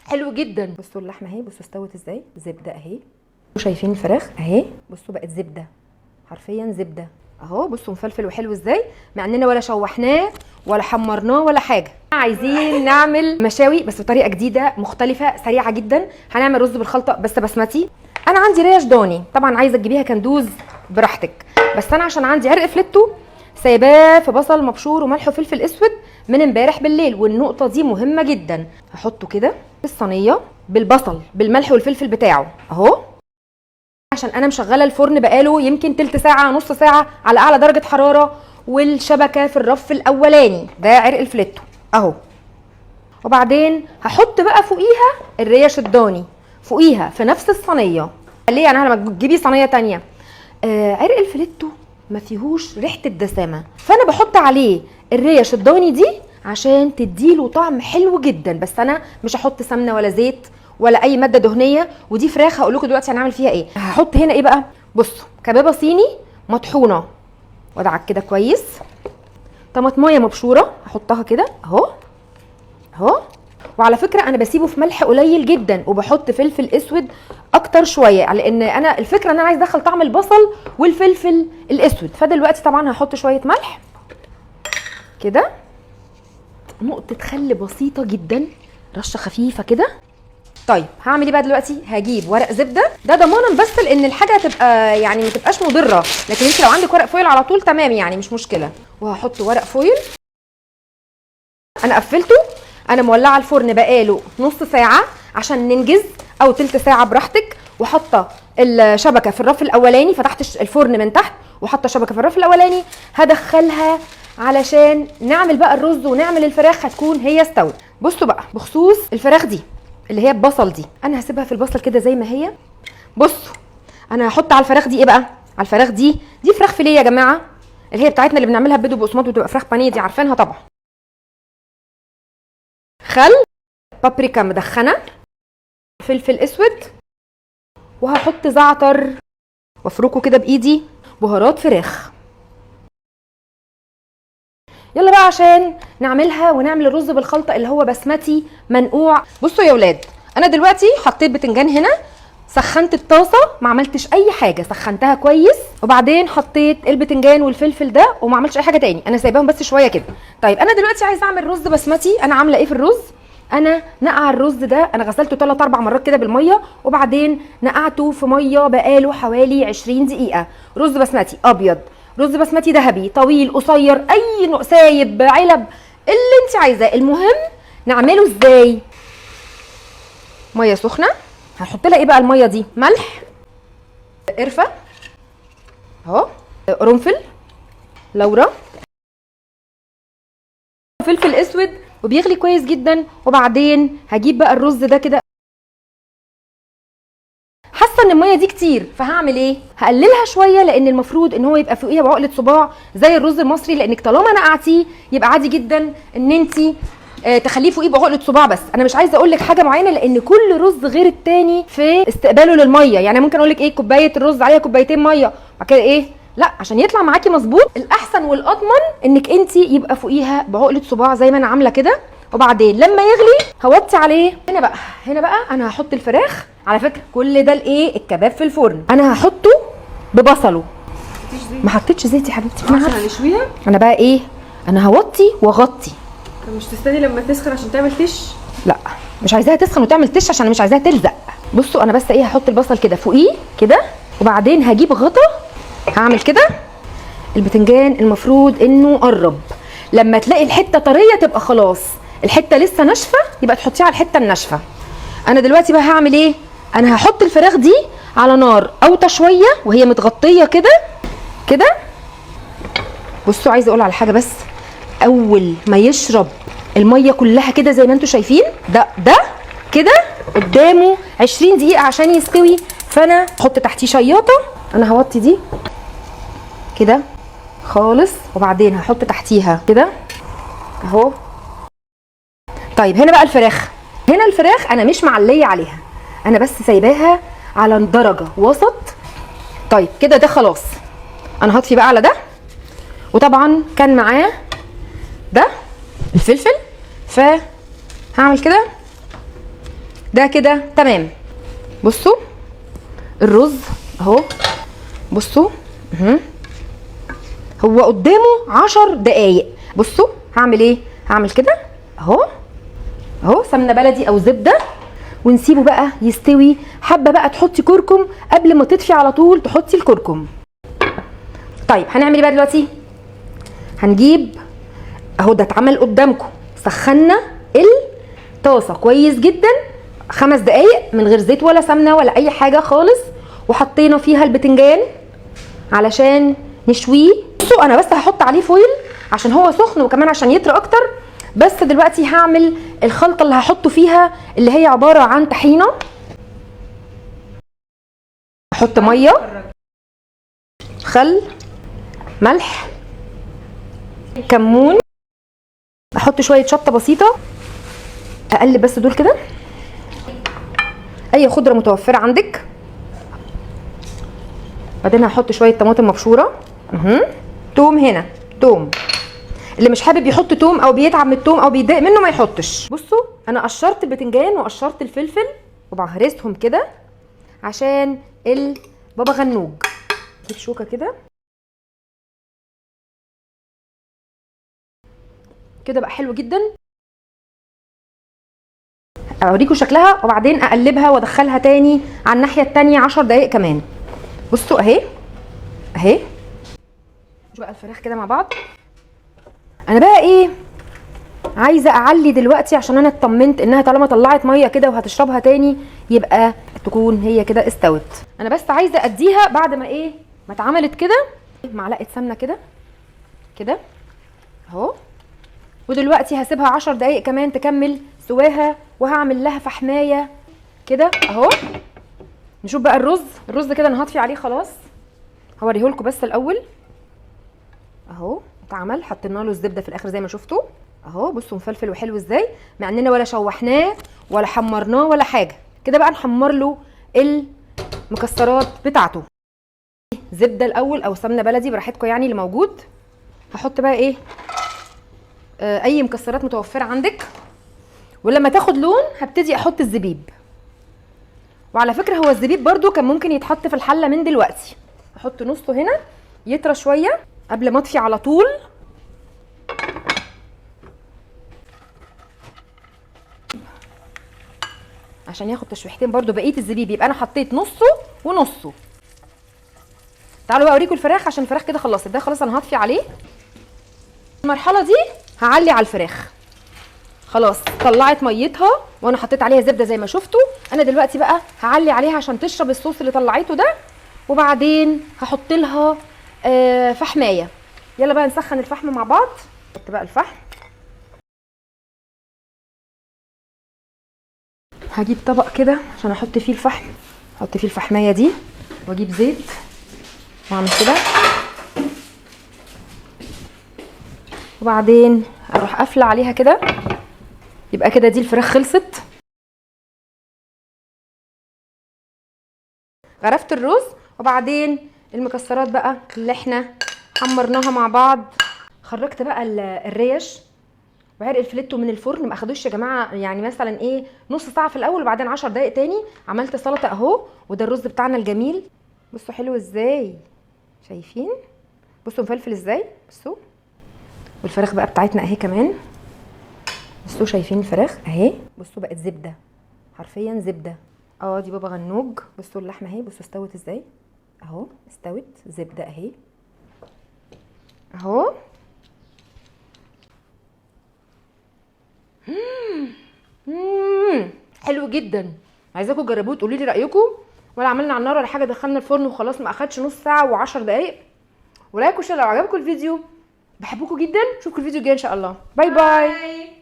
حلو جدا. بصوا اللحمه اهي، بصوا استوت ازاي، زبده اهي. شايفين الفراخ اهي، بصوا بقت زبده، حرفيا زبده اهو. بصوا مفلفل وحلو ازاي، مع اننا ولا شوحناه ولا حمرناه ولا حاجه. عايزين نعمل مشاوي بس بطريقه جديده مختلفه سريعه جدا. هنعمل رز بالخلطه بس بسمتي. انا عندي ريش ضاني، طبعا عايزه تجيبيها كندوز براحتك، بس انا عشان عندي عرق فليتو سايباه في بصل مبشور وملح وفلفل اسود من امبارح بالليل، والنقطه دي مهمه جدا. هحطه كده في الصينيه بالبصل بالملح والفلفل بتاعه اهو، عشان انا مشغله الفرن بقاله يمكن تلت ساعه نص ساعه على اعلى درجه حراره، والشبكه في الرف الاولاني ده عرق الفليتو اهو. وبعدين هحط بقى فوقيها الريش الضاني، فوقيها في نفس الصينيه. ليه يعني لما تجيبي صينيه تانية؟ عرق الفليتو ما فيهوش ريحه الدسامه، فانا بحط عليه الريش الضاني دي عشان تديله طعم حلو جدا. بس انا مش هحط سمنه ولا زيت ولا اي ماده دهنيه. ودي فراخ هقول لكم دلوقتي هنعمل فيها ايه. هحط هنا ايه بقى؟ بصوا كبابه صيني مطحونه وادعك كده كويس، طماطمايه مبشوره هحطها كده اهو اهو. وعلى فكره انا بسيبه في ملح قليل جدا، وبحط فلفل اسود اكتر شويه، لان انا الفكره ان انا عايز ادخل طعم البصل والفلفل الاسود. فدلوقتي طبعا هحط شويه ملح كده، نقطه خل بسيطه جدا، رشه خفيفه كده. طيب هعمل ايه بقى دلوقتي؟ هجيب ورق زبده، ده ضمانا بس لان الحاجه هتبقى يعني ما تبقاش مضره، لكن انت لو عندك ورق فويل على طول تمام يعني مش مشكله. وهحط ورق فويل، انا قفلته، انا مولعه الفرن بقاله نص ساعه عشان ننجز، او تلت ساعه براحتك. وحاطه الشبكه في الرف الاولاني، فتحت الفرن من تحت وحاطه شبكه في الرف الاولاني. هدخلها علشان نعمل بقى الرز ونعمل الفراخ، هتكون هي استوت. بصوا بقى بخصوص الفراخ دي اللي هي البصل دي، انا هسيبها في البصل كده زي ما هي. بصوا انا هحط على الفراخ دي ايه بقى؟ على الفراخ دي فراخ فيليه يا جماعه، اللي هي بتاعتنا اللي بنعملها بيض وبقسماط وتبقى فراخ بانيه، دي عارفينها طبعا. خل، بابريكا مدخنه، فلفل اسود، وهحط زعتر وافركه كده بايدي، بهارات فراخ. يلا بقى عشان نعملها ونعمل الرز بالخلطه اللي هو بسمتي منقوع. بصوا يا ولاد، انا دلوقتي حطيت بتنجان هنا، سخنت الطاسه، ما عملتش اي حاجه، سخنتها كويس، وبعدين حطيت البتنجان والفلفل ده وما عملتش اي حاجه تاني، انا سايباهم بس شويه كده. طيب انا دلوقتي عايزه اعمل رز بسمتي. انا عامله ايه في الرز؟ انا نقع الرز ده، انا غسلته 3 4 مرات كده بالميه، وبعدين نقعته في ميه بقاله حوالي 20 دقيقه. رز بسمتي ابيض، رز بسمتي ذهبي، طويل، قصير، اي نوع، سايب، علب، اللي انت عايزاه. المهم نعمله ازاي؟ ميه سخنه، هنحط لها ايه بقى الميه دي؟ ملح، قرفه اهو، قرنفل، لورا، فلفل اسود، وبيغلي كويس جدا. وبعدين هجيب بقى الرز ده كده، حاسه ان الميه دي كتير، فهعمل ايه؟ هقللها شويه، لان المفروض ان هو يبقى فوقيها بعقله صباع زي الرز المصري، لانك طالما نقعتيه يبقى عادي جدا ان انت تخليه فوقيه بعقله صباع. بس انا مش عايزه اقول لك حاجه معينه، لان كل رز غير التاني في استقباله للميه. يعني ممكن اقول لك ايه، كوبايه الرز عليها كوبايتين ميه، بعد كده ايه، لا، عشان يطلع معاكي مظبوط الاحسن والاضمن انك انت يبقى فوقيها بعقله صباع زي ما انا عامله كده. وبعدين لما يغلي هوطي عليه. هنا بقى انا هحط الفراخ. على فكره كل ده الايه، الكباب في الفرن، انا هحطه ببصله. ما حطيتش زيت يا حبيبتي، عشان هنشويها. انا بقى ايه، انا هوطي واغطي. طب مش تستني لما تسخن عشان تعمل تش؟ لا مش عايزاها تسخن وتعمل تش، عشان مش عايزاها تلزق. بصوا انا بس ايه، هحط البصل كده فوقيه كده، وبعدين هجيب غطا هعمل كده. البتنجان المفروض انه قرب، لما تلاقي الحته طريه تبقى خلاص، الحته لسه ناشفه يبقى تحطيها على الحته الناشفه. انا دلوقتي بقى هعمل ايه؟ انا هحط الفراخ دي على نار اوطى شويه وهي متغطيه كده كده. بصوا عايزه اقول على حاجه، بس اول ما يشرب الميه كلها كده زي ما انتم شايفين، ده كده قدامه 20 دقيقه عشان يستوي. فانا احط تحتيه شياطه، انا هوطي دي كده خالص، وبعدين هحط تحتيها كده اهو. طيب هنا بقى الفراخ، هنا الفراخ انا مش معليه عليها، انا بس سايباها على درجه وسط. طيب كده ده خلاص، انا هطفي بقى على ده. وطبعا كان معاه ده الفلفل، هعمل كده ده كده تمام. بصوا الرز اهو، بصوا هو قدامه 10 دقايق. بصوا هعمل ايه، هعمل كده اهو اهو سمنه بلدي او زبده، ونسيبه بقى يستوي. حابه بقى تحطي كركم قبل ما تطفي على طول تحطي الكركم. طيب هنعمل ايه بقى دلوقتي؟ هنجيب اهو ده اتعمل قدامكم، سخنا الطاسه كويس جدا 5 دقايق من غير زيت ولا سمنه ولا اي حاجه خالص، وحطينا فيها البتنجان علشان نشويه. بصوا انا بس هحط عليه فويل عشان هو سخن وكمان عشان يطرى اكتر. بس دلوقتي هعمل الخلطه اللي هحطه فيها اللي هي عباره عن طحينه، احط ميه، خل، ملح، كمون، احط شويه شطه بسيطه، اقلب بس دول كده. اي خضره متوفره عندك. بعدين هحط شويه طماطم مبشوره، توم، هنا توم. اللي مش حابب يحط توم او بيتعب من التوم او بيتضايق منه ما يحطش. بصوا انا قشرت البتنجان وقشرت الفلفل وبهرسهم كده عشان البابا غنوج. جيب شوكه كده كده بقى حلو جدا. اوريكم شكلها وبعدين اقلبها وادخلها تاني على الناحيه التانيه 10 دقايق كمان. بصوا اهي اهي. شوفوا بقى الفراخ كده مع بعض. انا بقى ايه عايزه اعلي دلوقتي عشان انا اطمنت انها طالما طلعت ميه كده وهتشربها تاني يبقى تكون هي كده استوت. انا بس عايزه اديها بعد ما ايه ما اتعملت كده معلقه سمنه كده كده اهو. ودلوقتي هسيبها 10 دقايق كمان تكمل سواها، وهعمل لها فحمايه كده اهو. نشوف بقى الرز كده انا هطفي عليه خلاص. هوريهولكم بس الاول اهو اتعمل، حطينا له الزبده في الاخر زي ما شفتوا اهو. بصوا مفلفل وحلو ازاي، مع اننا ولا شوحناه ولا حمرناه ولا حاجه. كده بقى نحمر له المكسرات بتاعته. زبده الاول او سمنه بلدي براحتكم يعني اللي موجود. هحط بقى ايه اي مكسرات متوفره عندك، ولما تاخد لون هبتدي احط الزبيب. وعلى فكره هو الزبيب برده كان ممكن يتحط في الحله من دلوقتي. احط نصه هنا يطرى شويه قبل ما اطفي على طول. عشان ياخد تشويحتين برده بقيه الزبيب، يبقى انا حطيت نصه ونصه. تعالوا بقى اوريكم الفراخ عشان الفراخ كده خلصت. ده خلاص انا هطفي عليه. المرحله دي هعلي على الفراخ خلاص، طلعت ميتها وانا حطيت عليها زبده زي ما شفتوا. انا دلوقتي بقى هعلي عليها عشان تشرب الصوص اللي طلعته ده، وبعدين هحط لها فحمايه. يلا بقى نسخن الفحم مع بعض. نحط بقى الفحم. هجيب طبق كده عشان احط فيه الفحم، احط فيه الفحمايه دي، واجيب زيت واعمل كده، وبعدين اروح قافله عليها كده. يبقى كده دي الفراخ خلصت. غرفت الرز وبعدين المكسرات بقى اللي احنا حمرناها مع بعض. خرجت بقى الريش وعرق الفليتو من الفرن. ما اخدوش يا جماعه يعني مثلا ايه نص ساعه في الاول وبعدين 10 دقايق تاني. عملت سلطه اهو، وده الرز بتاعنا الجميل. بصوا حلو ازاي، شايفين؟ بصوا مفلفل ازاي، بصوا. والفراخ بقى بتاعتنا اهي كمان. بصوا شايفين الفراخ اهي. بصوا بقت زبده، حرفيا زبده. دي بابا غنوج. بصوا اللحمه اهي، بصوا استوت ازاي اهو. استوت زبده اهي اهو. حلو جدا. عايزاكم تجربوه تقولوا لي رايكم. ولا عملنا على النار ولا حاجه، دخلنا الفرن وخلاص، ما اخدش نص ساعه و10 دقايق. ولايك وشير لو عجبكم الفيديو. بحبكم جدا. اشوفكم الفيديو الجاي ان شاء الله. باي باي.